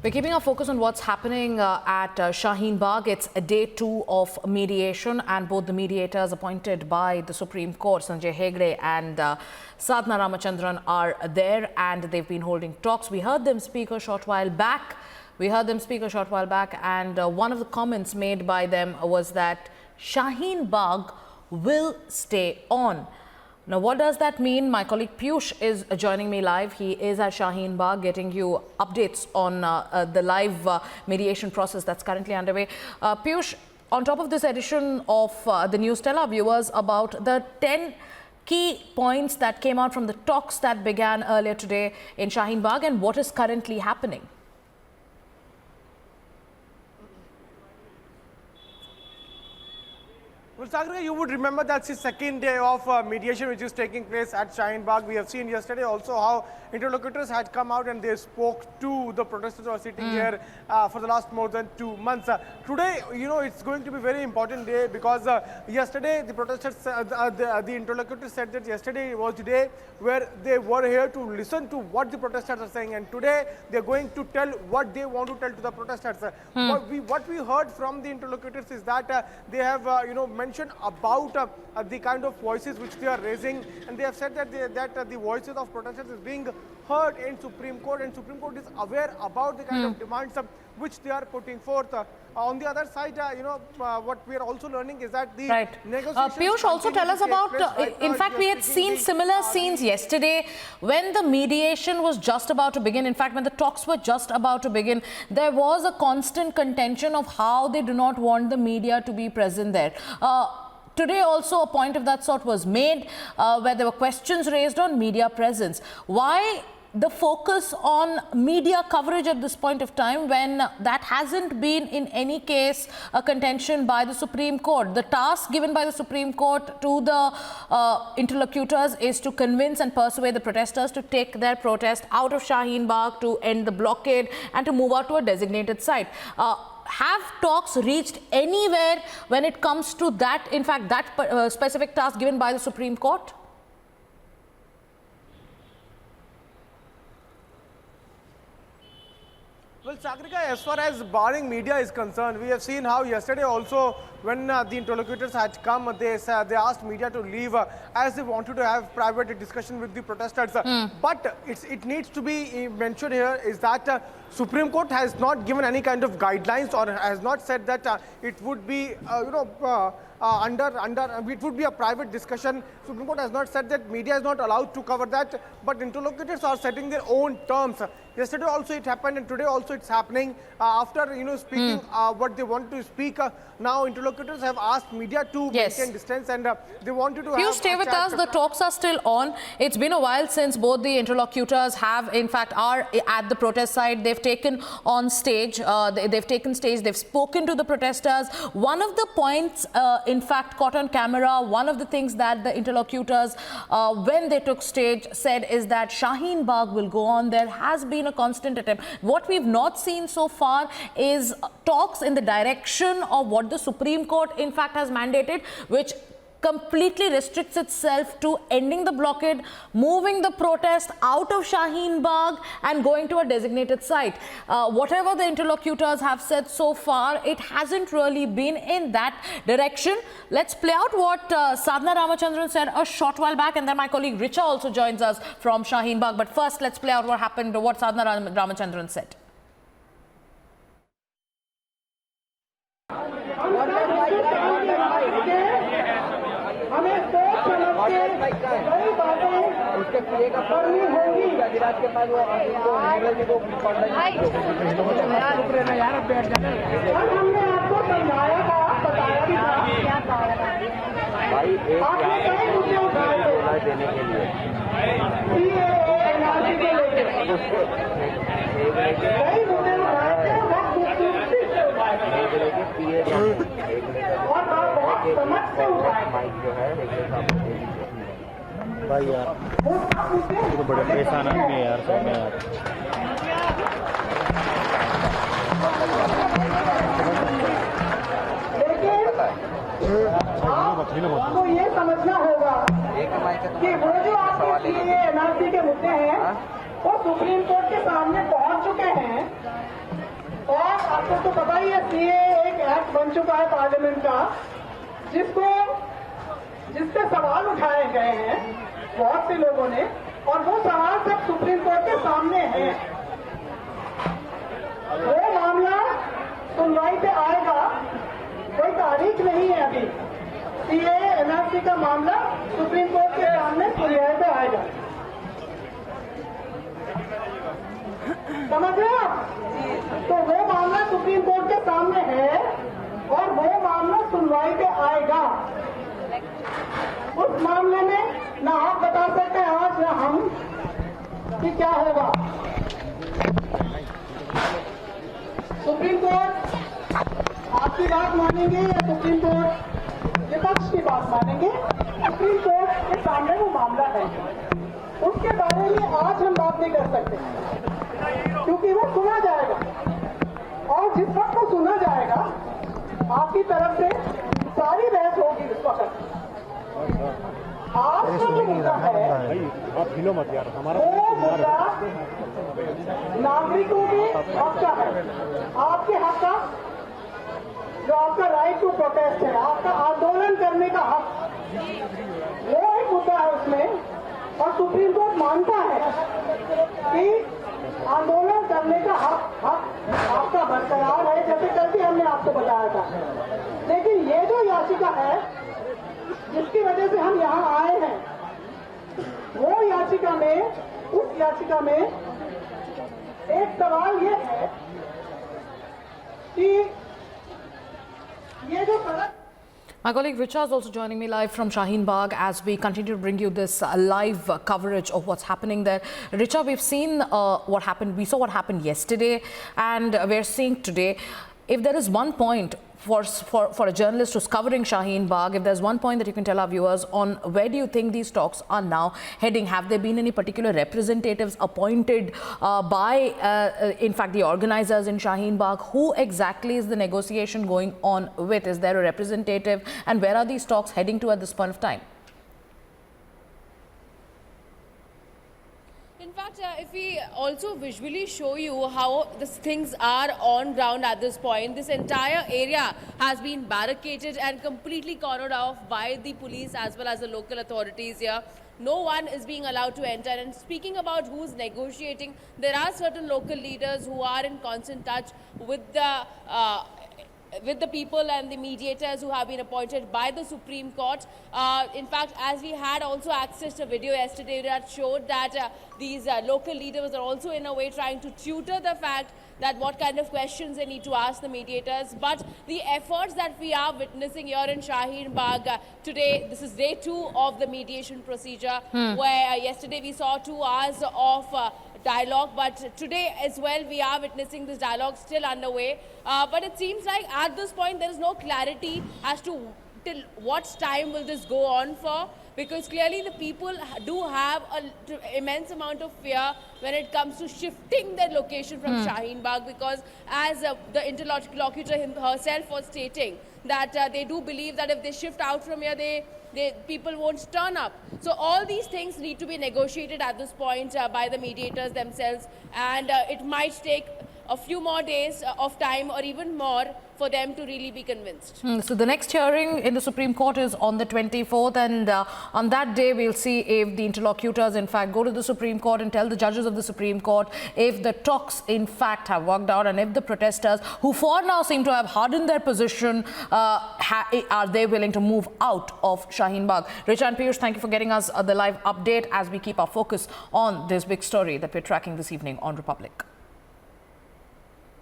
We're keeping our focus on what's happening at Shaheen Bagh. It's day 2 of mediation, and both the mediators appointed by the Supreme Court, Sanjay Hegde and Sadhana Ramachandran, are there, and they've been holding talks. We heard them speak a short while back. And one of the comments made by them was that Shaheen Bagh will stay on. Now, what does that mean? My colleague Piyush is joining me live. He is at Shaheen Bagh getting you updates on the live mediation process that's currently underway. Piyush, on top of this edition of the news, tell our viewers about the 10 key points that came out from the talks that began earlier today in Shaheen Bagh and what is currently happening. Well, Sagar, you would remember that's the second day of mediation which is taking place at Shaheen Bagh. We have seen yesterday also how interlocutors had come out and they spoke to the protesters who are sitting here for the last more than 2 months. Today, it's going to be a very important day because yesterday the protesters, the interlocutors said that yesterday was the day where they were here to listen to what the protesters are saying, and today they're going to tell what they want to tell to the protesters. What we heard from the interlocutors is that they have, mentioned about the kind of voices which they are raising, and they have said that the voices of protesters is being heard in Supreme Court, and Supreme Court is aware about the kind of demands which they are putting forth. On the other side, what we are also learning is that the negotiations... Piyush, also tell us about, in fact, we had seen similar scenes yesterday when the mediation was just about to begin. In fact, when the talks were just about to begin, there was a constant contention of how they do not want the media to be present there. Today also a point of that sort was made where there were questions raised on media presence. Why the focus on media coverage at this point of time when that hasn't been in any case a contention by the Supreme Court? The task given by the Supreme Court to the interlocutors is to convince and persuade the protesters to take their protest out of Shaheen Bagh, to end the blockade and to move out to a designated site. Have talks reached anywhere when it comes to that, in fact, that specific task given by the Supreme Court? Well, Sagrika, as far as barring media is concerned, we have seen how yesterday also when the interlocutors had come, they asked media to leave as they wanted to have private discussion with the protesters. But it needs to be mentioned here is that Supreme Court has not given any kind of guidelines or has not said that it would be, it would be a private discussion. Supreme Court has not said that media is not allowed to cover that, but interlocutors are setting their own terms. Yesterday also it happened, and today also it's happening. After speaking what they want to speak, now interlocutors have asked media to maintain distance, and they wanted to. You stay with us. The talks are still on. It's been a while since both the interlocutors have, in fact, are at the protest site. They've taken on stage. They've spoken to the protesters. One of the points, in fact, caught on camera. One of the things that the interlocutors, when they took stage, said is that Shaheen Bagh will go on. There has been a constant attempt. What we've not seen so far is talks in the direction of what the Supreme Court, in fact, has mandated, which completely restricts itself to ending the blockade, moving the protest out of Shaheen Bagh and going to a designated site. Whatever the interlocutors have said so far, it hasn't really been in that direction. Let's play out what Sadhana Ramachandran said a short while back, and then my colleague Richa also joins us from Shaheen Bagh. But first, let's play out what happened, what Sadhana Ramachandran said. उसके क्रिएगा करनी होगी विराट के पास वो अंग्रेजी को पढ़ रहे हैं यार बैठ जाने हमने आपको समझाया था बताया भी था क्या भाई एक मुद्दे उठाए थे देने के लिए ये एनआरसी को लेकर कई मुद्दे उठाए थे बहुत खूबसूरती से उठाए थे और बहुत समझ से उठाए माइक जो है भाई यार तो बड़े परेशान आदमी है यार सब में यार आपको ये समझना होगा कि वो जो आपके एनआरसी के मुद्दे हैं वो सुप्रीम कोर्ट के सामने पहुंच चुके चुके हैं और आपको तो पता ही है सीए एक एक्ट बन चुका है पार्लियामेंट का जिससे सवाल उठाए गए हैं बहुत से लोगों ने और वो सवाल सब सुप्रीम कोर्ट के सामने हैं। वो मामला सुनवाई पे आएगा, कोई तारीख नहीं है अभी। सीए एनआरसी का मामला सुप्रीम कोर्ट के सामने सुनवाई पे आएगा, समझ रहे आप? तो वो मामला सुप्रीम कोर्ट के सामने है और वो मामला सुनवाई पे आएगा। उस मामले में ना आप बता सकते हैं आज ना हम कि क्या होगा। सुप्रीम कोर्ट आपकी बात मानेंगे या सुप्रीम कोर्ट विपक्ष की बात मानेंगे? सुप्रीम कोर्ट के सामने वो मामला है, उसके बारे में आज हम बात नहीं कर सकते क्योंकि वो सुना जाएगा और जिस वक्त वो सुना जाएगा आपकी तरफ से सारी बहस होगी उस वक्त। आज का जो मुद्दा है आप हिलो मत यार, हमारा वो मुद्दा नागरिकों के हक का है, आपके हक का, जो आपका राइट टू प्रोटेस्ट है, आपका आंदोलन करने का हक, वो एक मुद्दा है उसमें। और सुप्रीम कोर्ट मानता है कि आंदोलन करने का हक आपका बरकरार है, जैसे कल भी हमने आपको बताया था। लेकिन ये जो याचिका है जिसकी वजह से हम यहाँ आए हैं, वो याचिका में, उस याचिका में एक सवाल ये है कि ये जो सड़क। My colleague Richa is also joining me live from Shaheen Bagh as we continue to bring you this live coverage of what's happening there. Richa, we've seen what happened. We saw what happened yesterday, and we're seeing today. If there is one point for a journalist who's covering Shaheen Bagh, if there's one point that you can tell our viewers on where do you think these talks are now heading? Have there been any particular representatives appointed by, in fact, the organizers in Shaheen Bagh? Who exactly is the negotiation going on with? Is there a representative? And where are these talks heading to at this point of time? In fact, if we also visually show you how things are on ground at this point, this entire area has been barricaded and completely cornered off by the police as well as the local authorities here. No one is being allowed to enter. And speaking about who's negotiating, there are certain local leaders who are in constant touch with the people and the mediators who have been appointed by the Supreme Court. In fact, as we had also accessed a video yesterday that showed that these local leaders are also in a way trying to tutor the fact that what kind of questions they need to ask the mediators. But the efforts that we are witnessing here in Shaheen Bagh today, this is day 2 of the mediation procedure, where yesterday we saw 2 hours of dialogue, but today as well we are witnessing this dialogue still underway. But it seems like at this point there is no clarity as to till what time will this go on for, because clearly the people do have an immense amount of fear when it comes to shifting their location from Shaheen Bagh, because as the interlocutor herself was stating that they do believe that if they shift out from here, people won't turn up. So all these things need to be negotiated at this point by the mediators themselves, and it might take a few more days of time or even more for them to really be convinced. So the next hearing in the Supreme Court is on the 24th, and on that day we'll see if the interlocutors in fact go to the Supreme Court and tell the judges of the Supreme Court if the talks in fact have worked out, and if the protesters, who for now seem to have hardened their position, are they willing to move out of Shaheen Bagh. Richa and Piyush, thank you for getting us the live update as we keep our focus on this big story that we're tracking this evening on Republic.